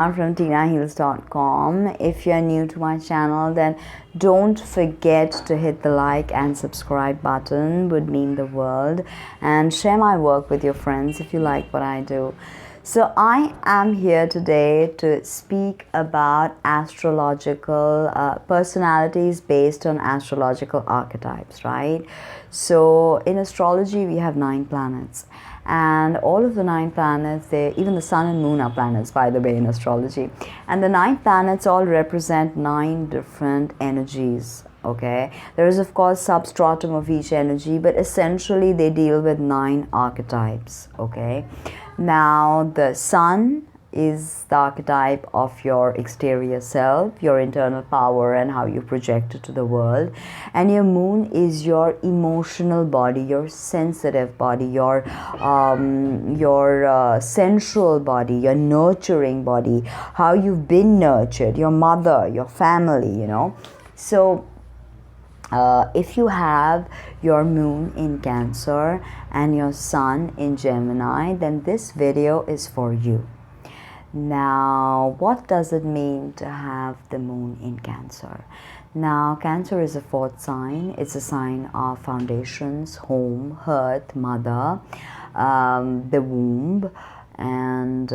from tinaheals.com. If you're new to my channel, then don't forget to hit the like and subscribe button, would mean the world, and share my work with your friends if you like what I do. So I am here today to speak about astrological personalities based on astrological archetypes, right? So in astrology we have 9 planets, and all of the 9 planets, even the sun and moon are planets, by the way, in astrology, and the 9 planets all represent 9 different energies. Okay, there is of course substratum of each energy, but essentially they deal with 9 archetypes. Okay, now the sun is the archetype of your exterior self, your internal power, and how you project it to the world. And your moon is your emotional body, your sensitive body, your sensual body, your nurturing body, how you've been nurtured, your mother, your family, you know. So if you have your moon in Cancer and your sun in Gemini, then this video is for you. Now, what does it mean to have the moon in Cancer? Now, Cancer is a 4th sign. It's a sign of foundations, home, hearth, mother, the womb, and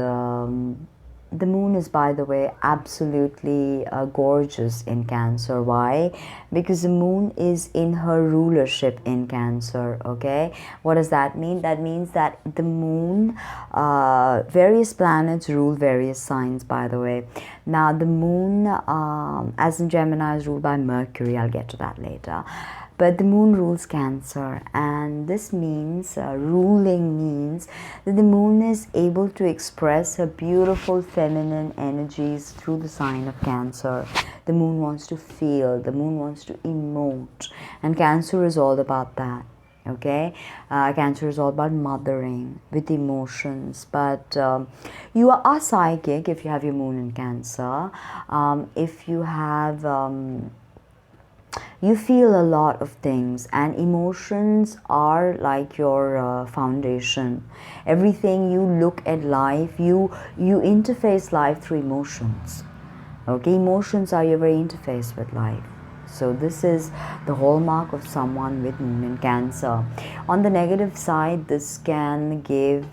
the moon is, by the way, absolutely gorgeous in Cancer. Why? Because the moon is in her rulership in Cancer. Okay, what does that mean? That means that the moon, various planets rule various signs, by the way. Now the moon, as in Gemini, is ruled by Mercury. I'll get to that later. But the moon rules Cancer, and this means, ruling means that the moon is able to express her beautiful feminine energies through the sign of Cancer. The moon wants to feel, the moon wants to emote, and Cancer is all about that. Okay, Cancer is all about mothering with emotions, but you are psychic if you have your moon in Cancer. If you have you feel a lot of things, and emotions are like your foundation. Everything you look at life, you interface life through emotions. Okay, emotions are your very interface with life. So this is the hallmark of someone with moon in Cancer. On the negative side, this can give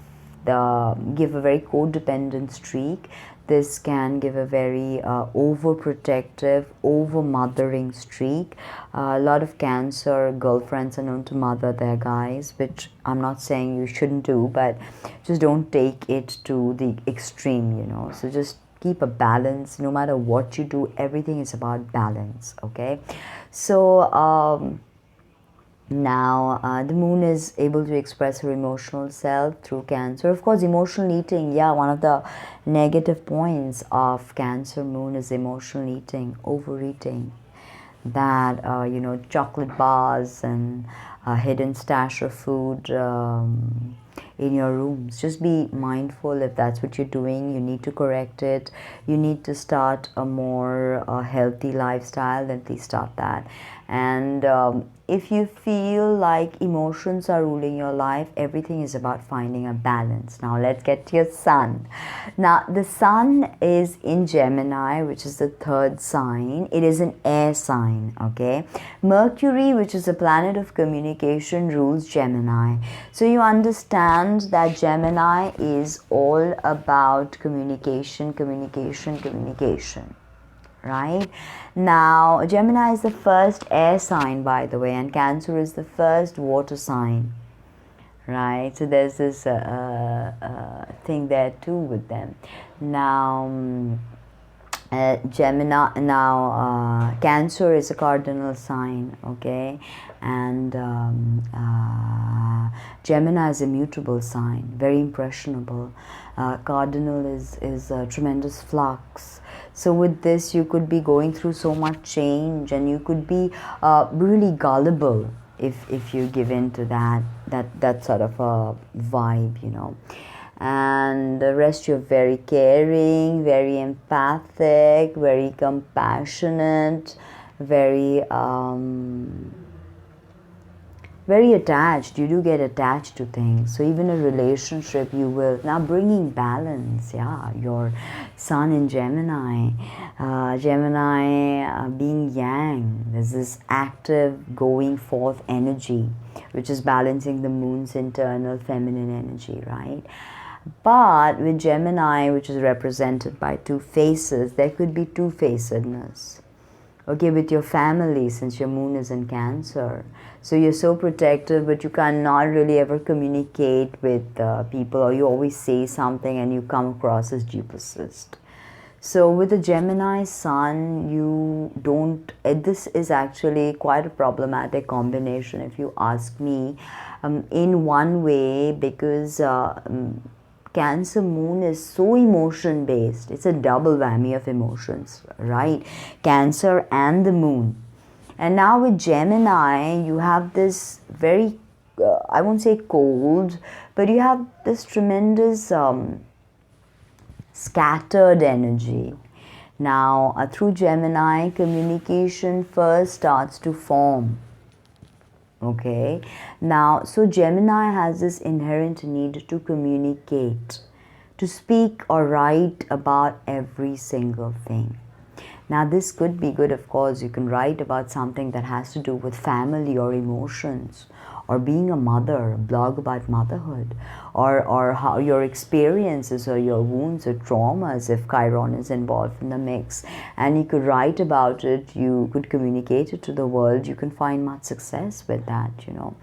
a very codependent streak. This can give a very overprotective, over-mothering streak. A lot of Cancer girlfriends are known to mother their guys, which I'm not saying you shouldn't do, but just don't take it to the extreme, you know. So just keep a balance. No matter what you do, everything is about balance. Okay, so now the moon is able to express her emotional self through Cancer. Of course, emotional eating, yeah, one of the negative points of Cancer moon is emotional eating, overeating. That you know, chocolate bars and hidden stash of food in your rooms. Just be mindful. If that's what you're doing, you need to correct it. You need to start a more healthy lifestyle, then please start that. And if you feel like emotions are ruling your life, everything is about finding a balance. Now let's get to your sun. Now the sun is in Gemini, which is the 3rd sign. It is an air sign. Okay, Mercury, which is a planet of communication, rules Gemini. So you understand that Gemini is all about communication, communication, communication. Right? Now, Gemini is the first air sign, by the way, and Cancer is the first water sign. Right? So there's this thing there too with them. Now, Gemini, now Cancer is a cardinal sign, okay, and Gemini is a mutable sign, very impressionable. Cardinal is a tremendous flux. So with this, you could be going through so much change, and you could be really gullible if you give in to that sort of a vibe, you know. And the rest, you're very caring, very empathic, very compassionate, very very attached. You do get attached to things. So even a relationship, you will now bringing balance. Yeah, your sun in Gemini, being yang. There's this active going forth energy, which is balancing the moon's internal feminine energy, right? But with Gemini, which is represented by two faces, there could be two-facedness. Okay, with your family, since your moon is in Cancer. So you're so protective, but you cannot really ever communicate with people, or you always say something and you come across as duplicist. So with the Gemini sun, you don't, this is actually quite a problematic combination if you ask me, in one way, because Cancer moon is so emotion based. It's a double whammy of emotions, right? Cancer and the moon. And now with Gemini, you have this very, I won't say cold, but you have this tremendous scattered energy. Now, through Gemini, communication first starts to form. Okay, now, so Gemini has this inherent need to communicate, to speak or write about every single thing. Now, this could be good, of course. You can write about something that has to do with family or emotions, or being a mother, a blog about motherhood, or how your experiences or your wounds or traumas, if Chiron is involved in the mix. And you could write about it, you could communicate it to the world, you can find much success with that, you know.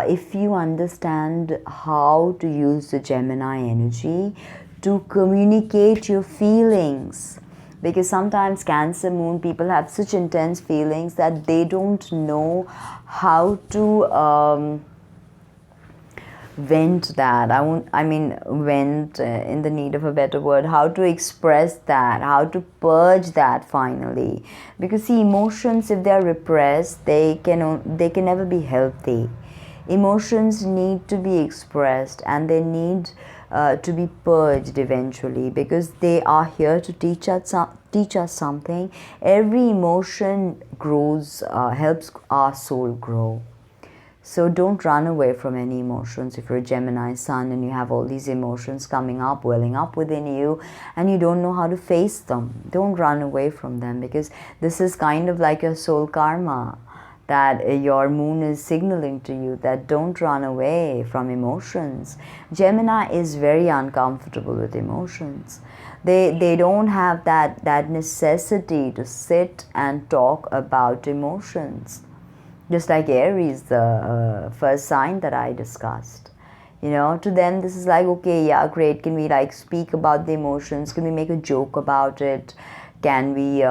If you understand how to use the Gemini energy to communicate your feelings, because sometimes Cancer moon people have such intense feelings that they don't know how to vent that. Vent in the need of a better word, how to express that, how to purge that finally. Because see, emotions, if they are repressed, they can never be healthy. Emotions need to be expressed, and they need to be purged eventually, because they are here to teach us something. Every emotion grows, helps our soul grow. So don't run away from any emotions. If you're a Gemini sun and you have all these emotions coming up, welling up within you, and you don't know how to face them, don't run away from them, because this is kind of like your soul karma, that your moon is signaling to you that don't run away from emotions. Gemini is very uncomfortable with emotions. They don't have that necessity to sit and talk about emotions. Just like Aries, the first sign that I discussed. You know, to them this is like, okay, yeah, great, can we like speak about the emotions? Can we make a joke about it? Can we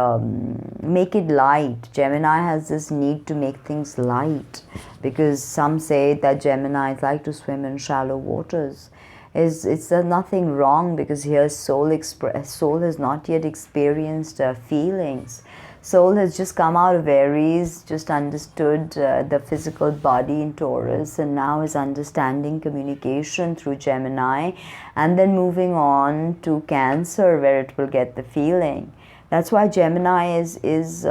make it light? Gemini has this need to make things light, because some say that Geminis like to swim in shallow waters. It's nothing wrong, because here soul has not yet experienced feelings. Soul has just come out of Aries, just understood the physical body in Taurus, and now is understanding communication through Gemini, and then moving on to Cancer, where it will get the feeling. That's why Gemini is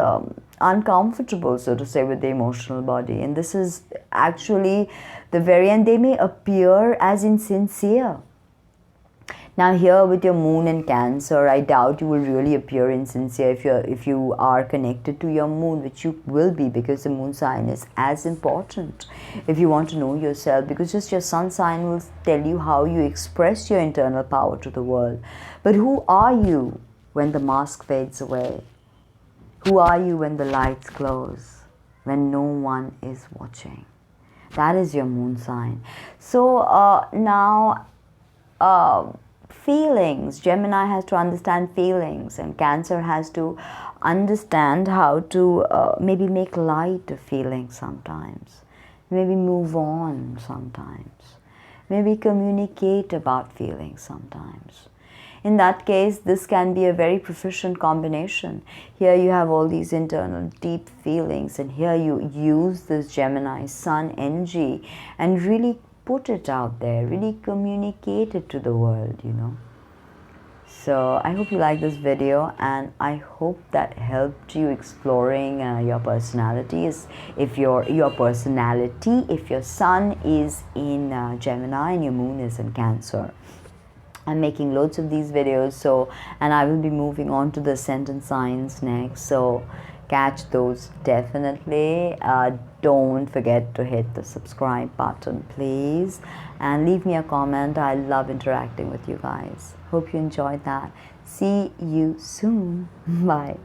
uncomfortable, so to say, with the emotional body. And this is actually the very end. They may appear as insincere. Now here with your moon in Cancer, I doubt you will really appear insincere if you are connected to your moon, which you will be, because the moon sign is as important if you want to know yourself, because just your sun sign will tell you how you express your internal power to the world. But who are you when the mask fades away? Who are you when the lights close, when no one is watching? That is your moon sign. So now feelings, Gemini has to understand feelings, and Cancer has to understand how to maybe make light of feelings sometimes, maybe move on sometimes, maybe communicate about feelings sometimes. In that case, this can be a very proficient combination. Here you have all these internal deep feelings, and here you use this Gemini sun energy and really put it out there, really communicate it to the world, you know. So I hope you like this video, and I hope that helped you exploring your personalities. If your personality, if your sun is in Gemini and your moon is in Cancer. I'm making loads of these videos, so, and I will be moving on to the ascendant signs next, so catch those definitely. Don't forget to hit the subscribe button, please, and leave me a comment. I love interacting with you guys. Hope you enjoyed that. See you soon. Bye.